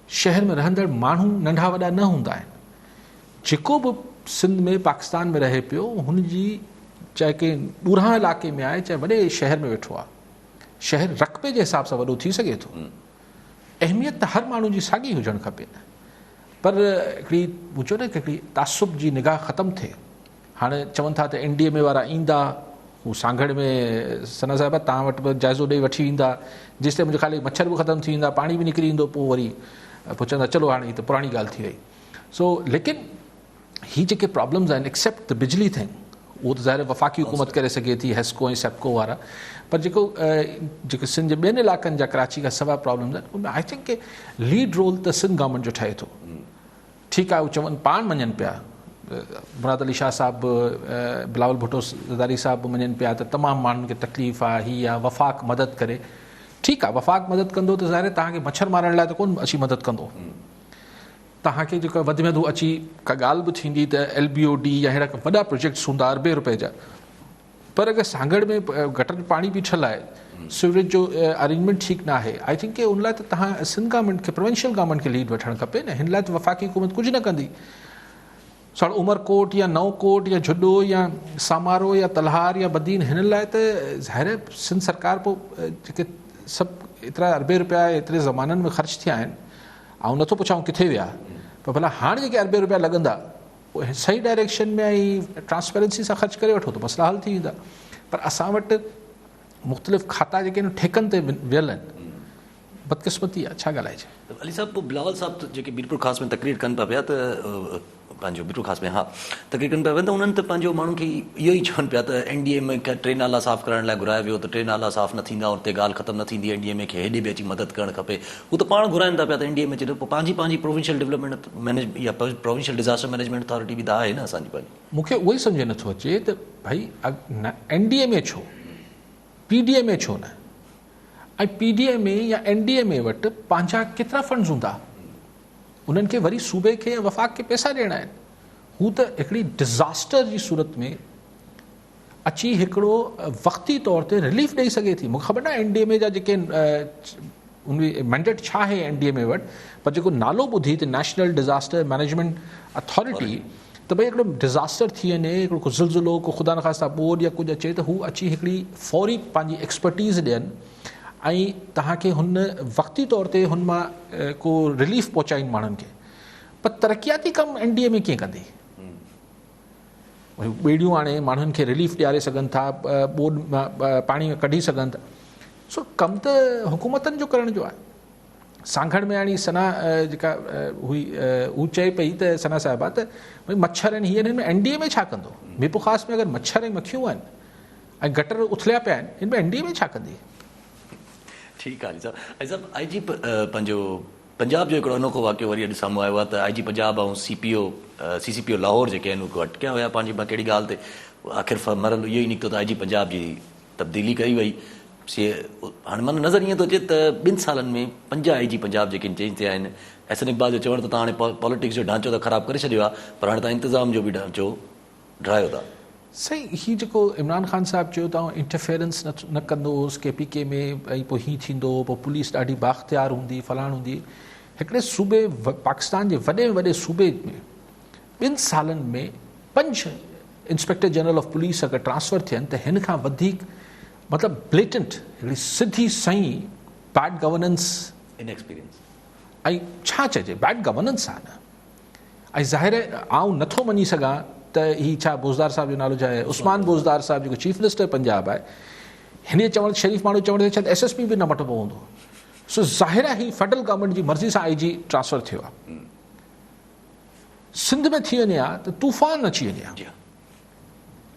शहर में रहंदड़ माण्हू नंढा वॾा न हूंदा आहिनि। जेको बि सिंध में पाकिस्तान में रहे पियो, हुनजी चाहे के ॿुरा इलाइक़े में आहे चाहे वॾे शहर में वेठो आहे, शहर रक़बे जे हिसाब सां वॾो थी सघे थो। अहमियत त हर माण्हू जी साॻी हुजणु खपे, पर हिकिड़ी पुछो न हिकिड़ी तासुब जी निगाह ख़तमु थिए। हाणे चवनि था त NDA में वारा ईंदा, हू सांगड़ में सना साहिबा तव्हां वटि बि जाइज़ो ॾेई वठी ईंदा, जेसिताईं मुंहिंजो ख़ाली मच्छर बि ख़तमु थी वेंदा, पाणी बि निकिरी ईंदो, पोइ वरी पोइ चवंदा चलो हाणे हीअ त पुराणी ॻाल्हि थी वई। सो लेकिन ही जेके प्रॉब्लम्स आहिनि एक्सेप्ट द बिजली थिंग, उहो त ज़ाहिर वफ़ाक़ी हुकूमत करे सघे थी, हेस्को ऐं सेप्को वारा, पर जेको सिंध जे ॿियनि इलाइक़नि जा कराची खां सवा प्रॉब्लम्स आहिनि उनमें आई थिंक के लीड रोल त सिंध गवर्नमेंट जो ठहे थो। ठीकु आहे, उहे चवनि पाण मञनि पिया, मुराद अली शाह साहिबु, बिलावल भुट्टो ज़रदारी साहिबु मञनि पिया त तमामु माण्हुनि खे तकलीफ़ आहे, हीअ आहे, वफ़ाक़ मदद करे। ठीकु आहे, वफ़ाक़ मदद कंदो त ज़ाहिर तव्हांखे मच्छर मारण लाइ त कोन अची मदद कंदो, तव्हांखे जेको वधि में वधि अची का ॻाल्हि बि थींदी त LBOD या अहिड़ा वॾा प्रोजेक्ट्स हूंदा अरबे रुपए जा, पर अगरि सांगड़ में गटर जो पाणी बीठल आहे, सीवरेज जो अरेंजमेंट ठीकु न आहे, आई थिंक उन लाइ त तव्हां सिंध गवर्नमेंट खे, प्रोविंशियल गवर्नमेंट खे लीड वठणु खपे न। हिन लाइ त वफ़ाक़ी हुकूमत कुझु न कंदी। साणु उमरकोट या नवकोट या जुडो या सामारो या तलहार या बदीन, हिन लाइ त ज़ाहिर सिंध सरकार पोइ जेके सभु एतिरा अरबे रुपया एतिरे ज़माननि में ख़र्च थिया आहिनि, ऐं नथो पुछां किथे विया, पर भला हाणे जेके अरबे रुपया लॻंदा उहे सही डायरेक्शन में ऐं ट्रांसपेरेंसी सां ख़र्च करे वठो त मसइला हल थी वेंदा। पर असां वटि मुख़्तलिफ़ खाता जेके आहिनि ठेकनि ते वियल आहिनि, बदकिस्मती आहे, छा ॻाल्हाइजे। अली साहब, पोइ बिलावल साहब जेके बीरपुर ख़ासि में तकरीर कनि पिया त पंहिंजो बीरपुर ख़ासि में तकरीर कनि पिया त उन्हनि त पंहिंजो माण्हुनि खे इहो ई चवनि पिया त NDA में 3 नाला साफ़ करण लाइ घुरायो वियो त 3 नाला साफ़ न थींदा, उते ॻाल्हि ख़तमु न थींदी, NDA खे हेॾे बि अची मदद करणु खपे। हू त पाण घुराइनि था पिया त NDA में, पोइ पंहिंजी प्रोविंशियल डेवलपमेंट या प्रोविंशियल डिज़ास्टर मैनेजमेंट अथॉरिटी बि त आहे न असांजी पंहिंजी। मूंखे उहो ई सम्झ नथो अचे त भई NDA में छो, PDA में छो न, ऐं PDA में या NDA में वटि पंहिंजा केतिरा फंड्स हूंदा, उन्हनि खे वरी सूबे खे या वफ़ाक़ खे पैसा ॾियणा आहिनि। हू त हिकिड़ी डिज़ास्टर जी सूरत में अची हिकिड़ो वक़्ती तौर ते रिलीफ ॾेई सघे थी। मूंखे ख़बर न आहे NDA में जा जेके उन मैंडेट छा आहे NDA में वटि, पर जेको नालो ॿुधी त नेशनल डिज़ास्टर मैनेजमेंट अथॉरिटी, त भई हिकिड़ो डिज़ास्टर थी वञे, हिकिड़ो को ज़िलज़िलो, को ख़ुदा न ख़ास्ता ॿोॾि या कुझु अचे त हू अची हिकिड़ी फौरी पंहिंजी एक्सपर्टीज़ ॾियनि ऐं तव्हांखे हुन वक़्ती तौर ते हुन मां को रिलीफ पहुचाइनि माण्हुनि खे। पर तरक़ियाती कमु NDA में कीअं कंदी? ॿेड़ियूं हाणे माण्हुनि खे रिलीफ ॾियारे सघनि था, ॿोॾि मां पाणी में कढी सघनि था। सो कमु त हुकूमतनि जो करण जो आहे। सांगड़ में हाणे सना जेका हुई हू चए पई त सना साहिबा त भई मच्छर आहिनि, हीअ हिन में NDA में छा कंदो? मीरपुर ख़ासि में अगरि मच्छर ऐं मखियूं आहिनि ऐं गटर उथलिया पिया आहिनि, हिन में NDA में छा कंदी? ठीकु आहे साहब। IG पंहिंजो पंजाब जो हिकिड़ो अनोखो वाक़ियो वरी अॼु साम्हूं आयो आहे त IG पंजाब ऐं CCPO लाहौर जेके आहिनि उहे अटकिया हुया पंहिंजी कहिड़ी ॻाल्हि ते। आख़िर मरल इहो ई निकितो त IG पंजाब जी तब्दीली कई वई। हाणे माना नज़र ईअं थो अचे त 2 सालनि में 5 IG पंजाब जेके चेंज थिया आहिनि। एहसन इक़बाल जो चवणु त तव्हां हाणे पॉलिटिक्स जो ढांचो त ख़राबु करे छॾियो आहे, पर हाणे तव्हां इंतिज़ाम जो बि ढांचो ड्रायो था। सही, हीउ जेको इमरान ख़ान साहिबु चयो तव्हां इंटरफेरेंस न कंदोसि KPK में, ऐं पोइ हीअं थींदो, पोइ पुलिस ॾाढी बाख़्तियार हूंदी, फलाण हूंदी। हिकिड़े सूबे पाकिस्तान जे वॾे में वॾे सूबे में 2 सालनि में 5 इंस्पेक्टर जनरल ऑफ पुलिस अगरि ट्रांसफर थियनि त हिन खां वधीक मतिलबु ब्लेटेंट हिकिड़ी सिधी सही बैड गवर्नेंस, इनएक्सपीरियंस ऐं छा चइजे बैड गवर्नेंस आहे न। ऐं ज़ाहिर आहे आउं नथो मञी सघां त ही छा बोज़दार साहिब जो नालो छा आहे, उस्मान बोज़दार साहिब जेको चीफ मिनिस्टर पंजाब आहे, हिन चवण शरीफ़ माण्हू चवण ते शायदि SSP बि न मटिबो हूंदो। सो ज़ाहिर आहे ही फेडरल गवर्नमेंट जी मर्ज़ी सां IG ट्रांसफर थियो आहे। सिंध में थी वञे हा त तूफ़ान अची वञे हा।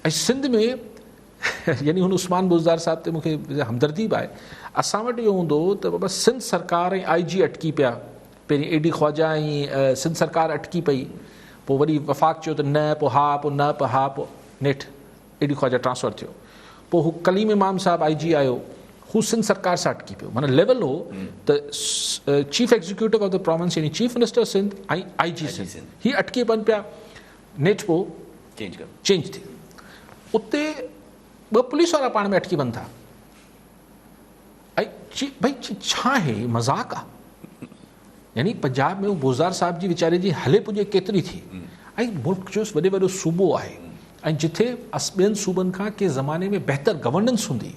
ऐं सिंध में यानी हुन उस्मान बोज़दार साहिब ते मूंखे हमदर्दी बि आहे। असां वटि इहो हूंदो त बाबा सिंध सरकार ऐं IG अटकी पिया, पहिरीं AD ख्वाजा ऐं सिंध सरकार अटकी पई, पोइ वरी वफ़ाक़ चयो त न, पोइ हा, पोइ न, पोइ हा, पोइ नेठि AD ख्वाजा ट्रांसफर थियो। पोइ हू कलीम इमाम साहिबु IG आयो, हू सिंध सरकार सां अटकी पियो। माना लेवल हो त chief executive of the province यानी चीफ मिनिस्टर सिंध ऐं IG सिंध हीअ अटकी पवनि पिया, नेठि पोइ चेंज थी। उते 2 पुलिस वारा पाण में अटकी वञनि था। ऐं भई छा आहे, मज़ाक़ आहे? यानी पंजाब में बोज़दार साहिब जी वीचारे जी हले पुॼे केतिरी थी। ऐं मुल्क जो वॾे वॾो सूबो आहे, ऐं जिथे ॿियनि सूबनि खां के ज़माने में बहितर गवर्नेंस हूंदी,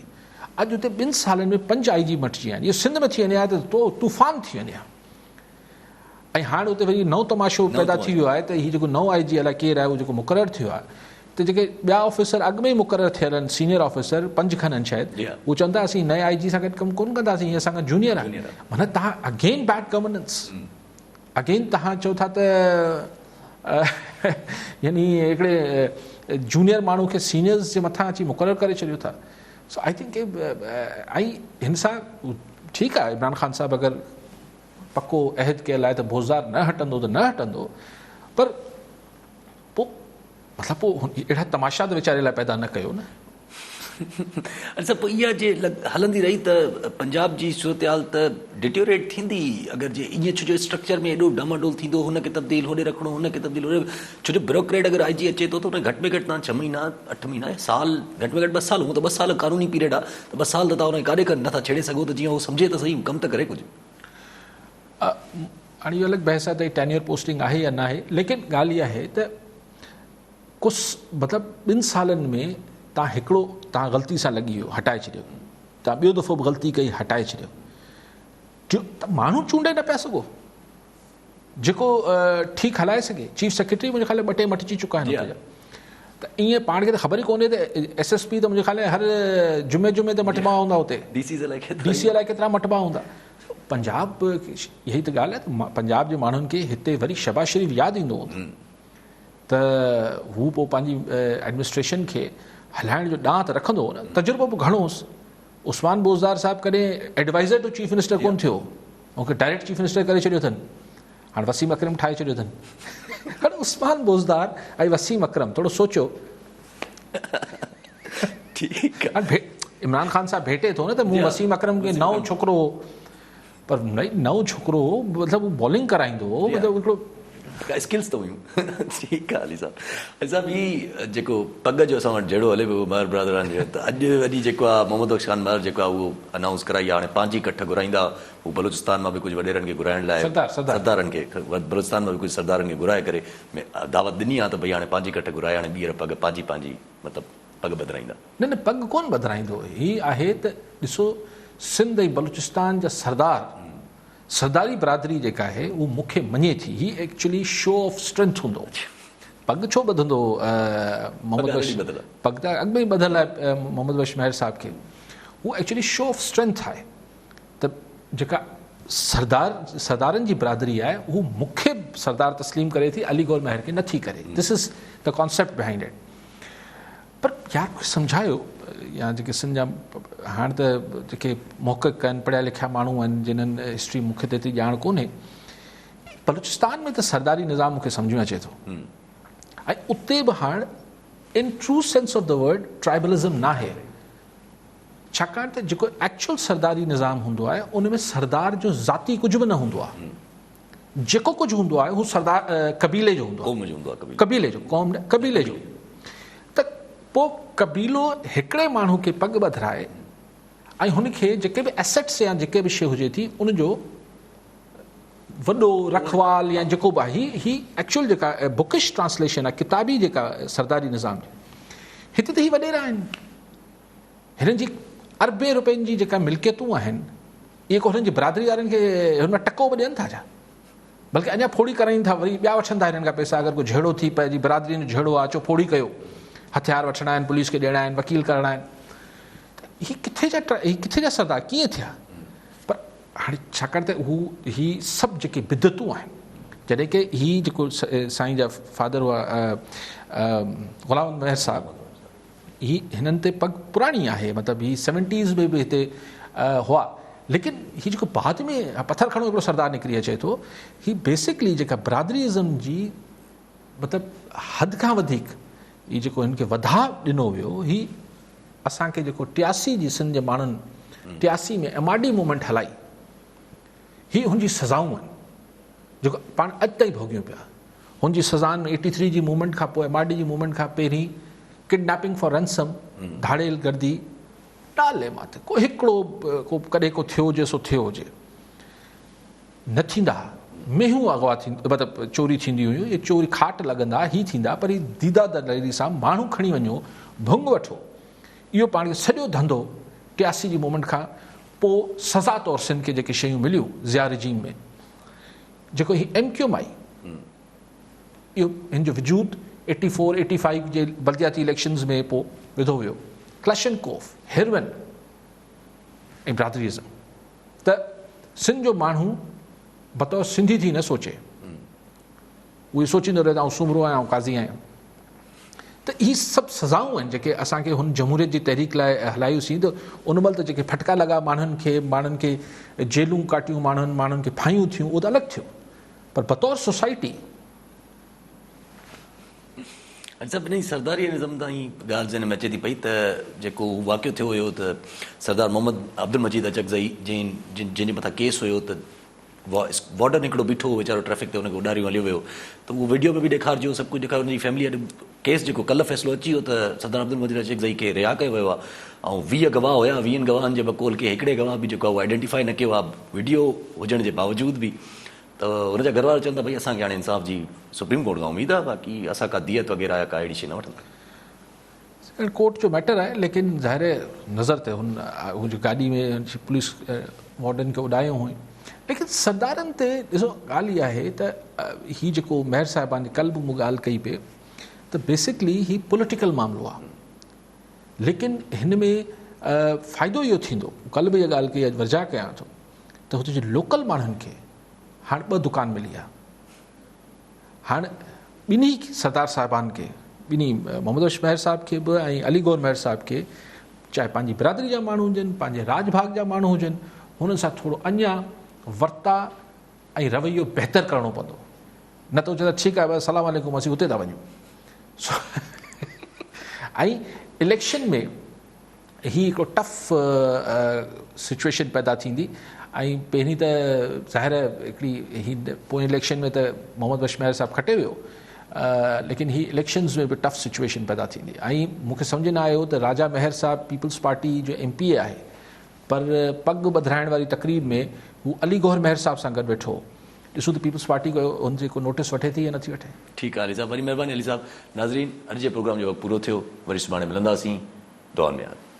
अॼु उते 2 सालनि में 5 IG मटिजी विया आहिनि। इहो सिंध में थी वञे हा त तूफ़ान थी वञे हा। ऐं हाणे उते वरी नओं तमाशो पैदा थी वियो आहे त हीउ जेको नओं IG अलाए केरु आहे, उहो जेको मुक़ररु थियो आहे, त जेके ॿिया ऑफिसर अॻु में ई मुक़ररु थियल आहिनि, सीनियर ऑफिसर 5 खनि आहिनि शायदि, उहे चवनि था असीं नए IG सां गॾु कमु कोन कंदासीं, हीअ असांखां जूनियर आहे। माना तव्हां अगेन बैड गवर्नेंस, अगेन तव्हां चओ था त यानी हिकिड़े जूनियर माण्हू खे सीनियर्स जे मथां अची मुक़ररु करे छॾियो था। सो आई थिंक ऐं हिन सां ठीकु आहे, इमरान ख़ान साहिबु अगरि पको अहद कयल आहे त बोज़दार न हटंदो त न हटंदो, पर पोइ मतिलबु पोइ अहिड़ा तमाशा त वीचारे लाइ पैदा न कयो न। अच्छा, पोइ इहा जे हलंदी रही त पंजाब जी सूरत हाल त डिटोरेट थींदी। अगरि जे ईअं छो जो स्ट्रक्चर में एॾो डामाडोल थींदो, हुनखे तब्दील होॾे रखिणो, हुनखे तब्दील होॾे, छो जो ब्यूरोक्रेट अगरि IG अचे थो त हुन घटि में घटि तव्हां 6 महीना 8 महीना साल, घटि में घटि 2 साल, हूअं त 2 साल कानूनी पीरियड आहे, त 2 साल त तव्हां हुन काॾे नथा छेड़े सघो त जीअं उहो सम्झे त सही कमु त करे कुझु। हाणे इहो अलॻि बहस आहे त टेन्योर पोस्टिंग आहे या न आहे, लेकिन ॻाल्हि इहा आहे त कुझु मतिलबु 2 सालनि में तव्हां ग़लती सां लॻी वियो, हटाए छॾियो, तव्हां ॿियो दफ़ो बि ग़लती कई, हटाए छॾियो, त माण्हू चूंडे न पिया सघो जेको ठीकु हलाए सघे। चीफ सेक्रेटरी मुंहिंजे ख़्याल में 2 टे मटिजी चुका आहिनि, त ईअं पाण खे त ख़बर ई कोन्हे त SSP त मुंहिंजे ख़्याल में हर जुमे ते मटिबा हूंदा, हुते DC अलाए केतिरा मटिबा हूंदा। पंजाब यही त ॻाल्हि आहे त पंजाब जे माण्हुनि खे हिते वरी शहबाज शरीफ़ यादि ईंदो हूंदो त हू पोइ पंहिंजी एडमिनिस्ट्रेशन खे हलाइण जो ॾांहुं त रखंदो न, तजुर्बो बि घणो हुउसि। उस्मान बोज़दार साहिबु कॾहिं एडवाइज़र टू चीफ मिनिस्टर कोन थियो, मूंखे डायरेक्ट चीफ मिनिस्टर करे छॾियो अथनि, हाणे वसीम अकरम ठाहे छॾियो अथनि। हाणे उस्मान बोज़दार ऐं वसीम अकरम थोरो सोचियो, ठीकु आहे। हाणे इमरान ख़ान साहिबु भेटे थो न त मूं वसीम अकरम खे नओं छोकिरो हो, पर भई नओं छोकिरो हो मतिलबु बॉलिंग कराईंदो हो, मतिलबु हिकिड़ो स्किल्स त हुयूं। ठीकु आहे अली साहब। अली साहब ही जेको पग जो असां वटि जहिड़ो हले पियो महर ब्रदरनि जो, त अॼु जेको आहे मोहम्मद बख्श खान महर जेको आहे उहो अनाउंस कराई आहे, हाणे पंहिंजी कठ घुराईंदा, हू बलूचिस्तान मां बि कुझु वॾेरनि खे घुराइण लाइ, सरदारनि खे, बलूचिस्तान मां बि कुझु सरदारनि खे घुराए करे दावत ॾिनी आहे त भई हाणे पंहिंजी कठ घुराए, हाणे ॿीहर पग पंहिंजी मतिलबु पग बदिराईंदा। न न पग कोन बदिराईंदो, हीअ आहे त ॾिसो सिंध ऐं बलूचिस्तान जा सरदारी बरादरी जेका आहे उहो मूंखे मञे थी, ही एक्चुअली शो ऑफ स्ट्रेंथ हूंदो। पग छो ॿधंदो मोहम्मद बख्श, पग त अॻु में ई ॿधल आहे मोहम्मद बख्श महर साहिब खे, उहो एक्चुअली शो ऑफ स्ट्रेंथ आहे त जेका सरदारनि जी बरादरी आहे उहो मूंखे सरदार तस्लीम करे थी, अली गौर महर खे नथी करे। This is the concept behind it. पर यार मूंखे सम्झायो, या जेके सिंध जा हाणे त जेके मोहक़क़ आहिनि, पढ़िया लिखिया माण्हू आहिनि जिन्हनि हिस्ट्री मूंखे त एतिरी ॼाण कोन्हे, बलूचिस्तान में त सरदारी निज़ाम मूंखे सम्झ में अचे थो, ऐं उते बि हाणे in true sense of the word tribalism न आहे, छाकाणि त जेको एक्चुअल सरदारी निज़ाम हूंदो आहे उन में सरदार जो ज़ाती कुझु बि न हूंदो आहे, जेको कुझु हूंदो आहे हू सरदार कबीले जो हूंदो आहे, कबीले जो, क़ौम न कबीले जो। त पोइ कबीलो हिकिड़े माण्हू खे पग ॿधाए ऐं हुनखे जेके बि एसेट्स या जेके बि शइ हुजे थी उनजो वॾो रखवाल या जेको बि आहे, ही एक्चुअल जेका बुकिश ट्रांसलेशन आहे, किताबी जेका सरदारी निज़ाम जी, हिते त ही वॾेरा आहिनि, हिननि जी अरबे रुपयनि जी जेका मिल्कियतूं आहिनि इहे को हुननि जी बरादरी वारनि खे हुन में टको बि ॾियनि था छा, बल्कि अञा फोड़ी कराइनि था, वरी ॿिया वठनि था हिननि खां पैसा। अगरि को झेड़ो थी पए जी बरादरी जो झेड़ो आहे, अचो फोड़ी कयो, हथियार वठणा आहिनि, पुलिस खे ॾियणा आहिनि, वकील करणा आहिनि, त हीअ किथे जा सरदार कीअं थिया? पर हाणे छाकाणि त ही सभु जेके बिदतूं आहिनि, जॾहिं की हीअ जेको साईं जा फादर हुआ ग़ुलाम महर साहिबु, ही हिननि ते पग पुराणी आहे, मतिलबु ही 70s में बि हिते हुआ, लेकिन हीअ जेको बाद में पथर खणो हिकिड़ो सरदार निकिरी अचे थो, ही बेसिकली जेका बरादरीज़म जी मतिलबु हद खां वधीक हीअ जेको हिन खे वधाउ ॾिनो वियो, ही असांखे जेको 83 जी सिंध जे माण्हुनि 83 में MRD मूवमेंट हलाई, ही हुनजी सज़ाऊं आहिनि जेको पाण अॼु ताईं भोॻियूं पिया। हुनजी सज़ाउनि में 83 जी मूवमेंट खां पोइ, MRD जी मूवमेंट खां पहिरीं किडनैपिंग फॉर रैंसम, धाड़ेल गर्दी, डाले माथे को हिकिड़ो को कॾहिं को थियो हुजे सो थियो हुजे, न थींदा मेहूं अगवा थी, मतिलबु चोरी थींदी हुयूं, ये चोरी खाट लॻंदा ही थींदा, पर ही दीदा दलेरी सां माण्हू खणी वञो, भुंग वठो, इहो पाण खे सॼो धंधो 83 जी मूवमेंट खां पोइ सज़ा तौरु सिंध खे जेके शयूं मिलियूं ज़िया रजीम में, जेको ही MQMI, इहो हिन जो वजूद 84-85 जे बल्दियाती इलेक्शन्स में पोइ विधो वियो। क्लैशनकोफ, हेरोइन ऐं बरादरीज़म, त सिंध जो माण्हू बतौर सिंधी थी न सोचे, उहे सोचींदो रहे त सूमरो आहियां ऐं काज़ी आहियां। त इहे सभु सज़ाऊं आहिनि जेके असांखे हुन जमहूरियत जी तहरीक लाइ हलायूंसीं, त उन महिल त जेके फटका लॻा माण्हुनि खे जेलूं काटियूं, माण्हुनि खे फायूं थियूं, उहो त अलॻि थियो, पर बतौर सोसाइटी सभिनी सरदारी निज़ाम ताईं ॻाल्हि जंहिं में अचे थी पई त जेको वाक़ियो थियो हुयो त सरदार मोहम्मद अब्दुल मजीद अचकज़ई जंहिंजे मथां केस हुयो, त वार्डन हिकिड़ो बीठो हो वीचारो ट्रैफिक ते, हुनखे उॾारियो हलियो वियो, त उहो वीडियो में बि ॾेखारियो, सभु कुझु ॾेखारियो। हुनजी फैमिली अॼु केस जेको कल्ह फ़ैसिलो अची वियो त सरदार अब्दुल मजीद अचकज़ई खे रिहा कयो वियो आहे, ऐं 20 गवाह हुया, 20 गवाहनि जे बकोल के हिकिड़े गवाह बि जेको आहे उहो आइडेंटिफाई न कयो आहे वीडियो हुजण जे बावजूद बि। त हुनजा घर वारा चवनि था भई असांखे हाणे इंसाफ़ जी सुप्रीम कोर्ट खां उमेदु आहे, बाक़ी असां का दियत वग़ैरह या का अहिड़ी शइ न वठंदा। कोर्ट जो मैटर आहे, लेकिन ज़ाहिर नज़र ते हुन जो गाॾी में पुलिस वार्डन खे उॾायूं हुई, लेकिन सरदारनि ते ॾिसो ॻाल्हि इहा आहे त हीअ जेको महर साहिबान कल्ह बि मूं ॻाल्हि कई पिए त बेसिकली ही पॉलिटिकल मामिलो आहे, लेकिन हिन में फ़ाइदो इहो थींदो, कल्ह बि इहा ॻाल्हि कई, अॼु वर्जा कयां थो, त त हुते जे लोकल माण्हुनि खे हाणे 2 दुकान मिली आहे। हाणे ॿिन्ही सरदार साहिबान खे, ॿिन्ही मोहम्मद बख्श मेहर साहिब खे बि ऐं अली गौर मेहर साहिब खे, चाहे पंहिंजी बिरादरी जा माण्हू हुजनि, पंहिंजे राजभाग जा माण्हू हुजनि, हुननि सां थोरो अञा वर्ता ऐं रवैयो बहितर करिणो पवंदो। न त चवंदा ठीकु आहे बसि सलाम वालेकुम असीं हुते था वञूं। ऐं इलेक्शन में ही हिकिड़ो टफ सिचुएशन पैदा थींदी। ऐं पहिरीं त ज़ाहिर हिकिड़ी ही पोइ इलेक्शन में त मोहम्मद बख्श मेहर साहिबु खटे वियो, लेकिन ही इलेक्शन्स में बि टफ सिचुएशन पैदा थींदी। ऐं मूंखे सम्झ न आयो त राजा मेहर साहिबु पीपल्स पार्टी जो MP आहे, पर पग ॿधाइण वारी तकरीब में हू अली गौहर मेहर साहिब सां गॾु वेठो। ॾिसूं त पीपल्स पार्टी को हुनजे को नोटिस वठे थी या नथी वठे। ठीकु आहे अली साहिबु, वरी महिरबानी अली साहिबु। नाज़रीन, अॼु जे प्रोग्राम जो वक़्तु पूरो थियो, वरी सुभाणे मिलंदासीं। दुआ में यादि।